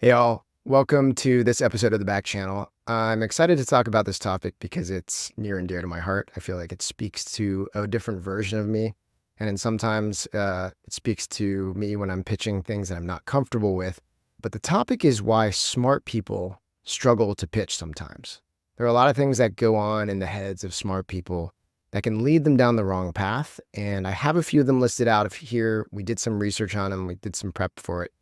Hey all, welcome to this episode of the Backchannel. I'm excited to talk about this topic because it's near and dear to my heart. I feel like it speaks to a different version of me. And then sometimes it speaks to me when I'm pitching things that I'm not comfortable with. But the topic is why smart people struggle to pitch sometimes. There are a lot of things that go on in the heads of smart people that can lead them down the wrong path. And I have a few of them listed out of here. We did some research on them. We did some prep for it.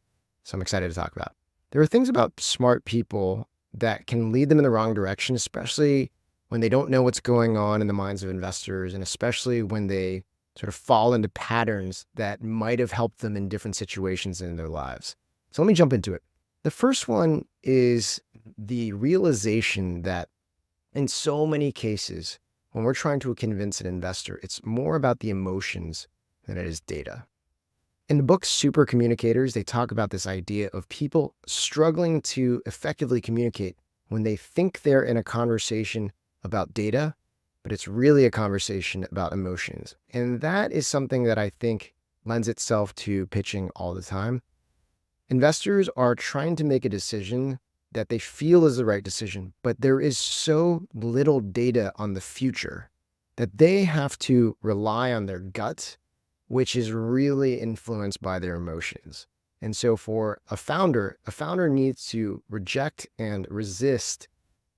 So I'm excited to talk about it. There are things about smart people that can lead them in the wrong direction, especially when they don't know what's going on in the minds of investors, and especially when they sort of fall into patterns that might have helped them in different situations in their lives. So let me jump into it. The first one is the realization that in so many cases, when we're trying to convince an investor, it's more about the emotions than it is data. In the book Super Communicators, they talk about this idea of people struggling to effectively communicate when they think they're in a conversation about data, but it's really a conversation about emotions. And that is something that I think lends itself to pitching all the time. Investors are trying to make a decision that they feel is the right decision, but there is so little data on the future that they have to rely on their gut, which is really influenced by their emotions. And so for a founder needs to reject and resist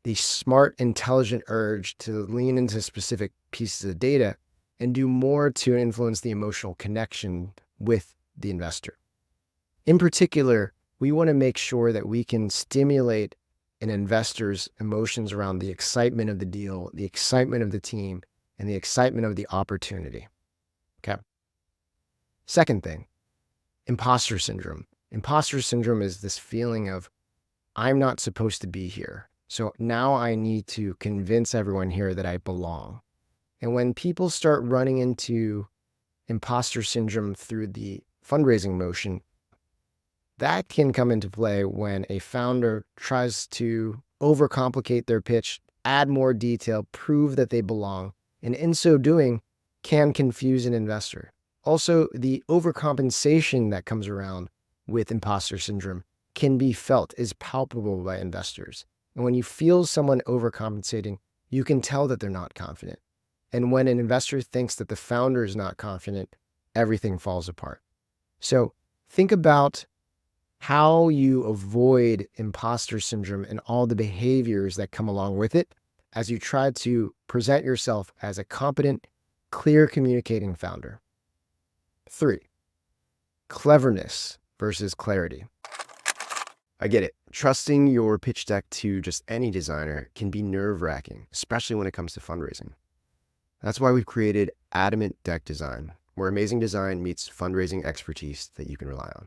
the smart, intelligent urge to lean into specific pieces of data and do more to influence the emotional connection with the investor. In particular, we want to make sure that we can stimulate an investor's emotions around the excitement of the deal, the excitement of the team, and the excitement of the opportunity. Okay. Second thing, imposter syndrome. Imposter syndrome is this feeling of, I'm not supposed to be here. So now I need to convince everyone here that I belong. And when people start running into imposter syndrome through the fundraising motion, that can come into play when a founder tries to overcomplicate their pitch, add more detail, prove that they belong, and in so doing can confuse an investor. Also, the overcompensation that comes around with imposter syndrome can be felt, is palpable by investors. And when you feel someone overcompensating, you can tell that they're not confident. And when an investor thinks that the founder is not confident, everything falls apart. So think about how you avoid imposter syndrome and all the behaviors that come along with it as you try to present yourself as a competent, clear communicating founder. 3, cleverness versus clarity. I get it. Trusting your pitch deck to just any designer can be nerve-wracking, especially when it comes to fundraising. That's why we've created Adamant Deck Design, where amazing design meets fundraising expertise that you can rely on.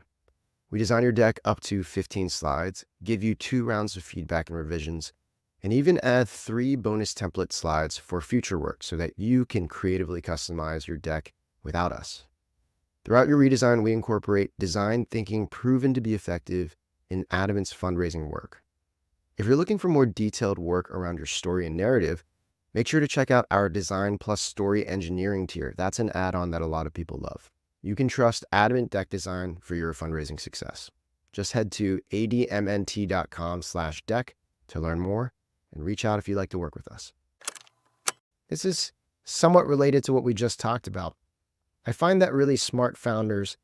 We design your deck up to 15 slides, give you 2 rounds of feedback and revisions, and even add 3 bonus template slides for future work so that you can creatively customize your deck without us. Throughout your redesign, we incorporate design thinking proven to be effective in Adamant's fundraising work. If you're looking for more detailed work around your story and narrative, make sure to check out our Design Plus Story Engineering tier. That's an add-on that a lot of people love. You can trust Adamant Deck Design for your fundraising success. Just head to admnt.com/deck to learn more and reach out if you'd like to work with us. This is somewhat related to what we just talked about. I find that really smart founders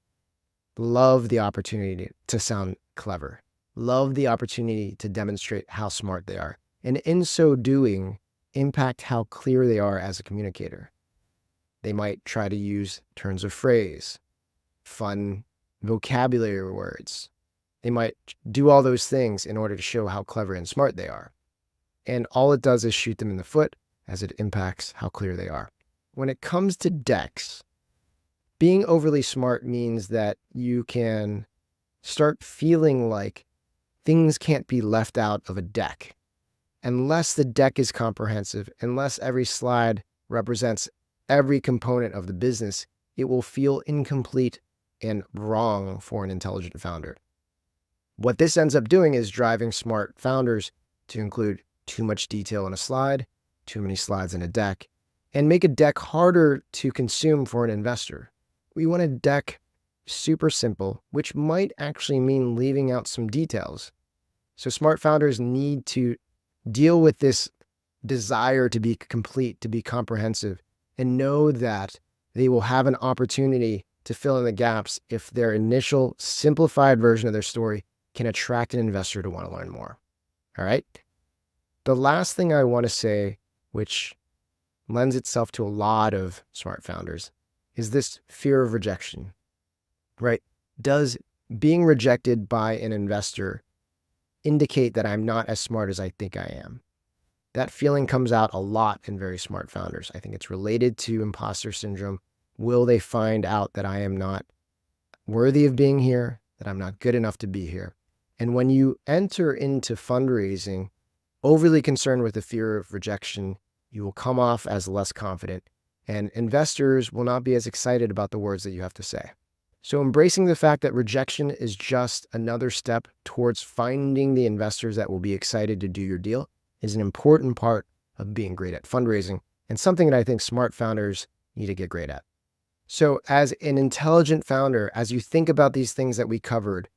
love the opportunity to sound clever, love the opportunity to demonstrate how smart they are, and in so doing, impact how clear they are as a communicator. They might try to use turns of phrase, fun vocabulary words. They might do all those things in order to show how clever and smart they are. And all it does is shoot them in the foot as it impacts how clear they are. When it comes to decks, being overly smart means that you can start feeling like things can't be left out of a deck. Unless the deck is comprehensive, unless every slide represents every component of the business, it will feel incomplete and wrong for an intelligent founder. What this ends up doing is driving smart founders to include too much detail in a slide, too many slides in a deck, and make a deck harder to consume for an investor. We want a deck super simple, which might actually mean leaving out some details. So smart founders need to deal with this desire to be complete, to be comprehensive, and know that they will have an opportunity to fill in the gaps if their initial simplified version of their story can attract an investor to want to learn more. All right. The last thing I want to say, which lends itself to a lot of smart founders, is this fear of rejection, right? Does being rejected by an investor indicate that I'm not as smart as I think I am? That feeling comes out a lot in very smart founders. I think it's related to imposter syndrome. Will they find out that I am not worthy of being here, that I'm not good enough to be here? And when you enter into fundraising, overly concerned with the fear of rejection, you will come off as less confident, and investors will not be as excited about the words that you have to say. So embracing the fact that rejection is just another step towards finding the investors that will be excited to do your deal is an important part of being great at fundraising, and something that I think smart founders need to get great at. So as an intelligent founder, as you think about these things that we covered,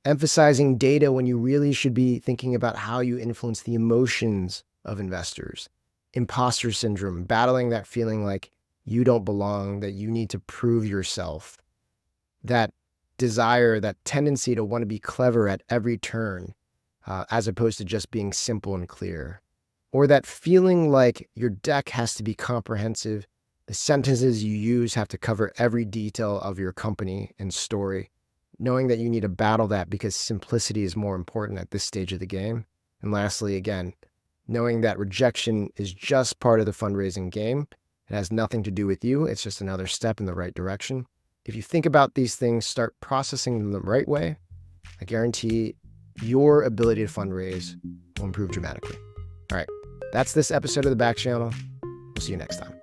emphasizing data when you really should be thinking about how you influence the emotions of investors, imposter syndrome, battling that feeling like you don't belong, that you need to prove yourself, that desire, that tendency to want to be clever at every turn, as opposed to just being simple and clear, or that feeling like your deck has to be comprehensive. The sentences you use have to cover every detail of your company and story, knowing that you need to battle that because simplicity is more important at this stage of the game. And lastly, again, knowing that rejection is just part of the fundraising game. It has nothing to do with you. It's just another step in the right direction. If you think about these things, start processing them the right way, I guarantee your ability to fundraise will improve dramatically. All right, that's this episode of the Back Channel. We'll see you next time.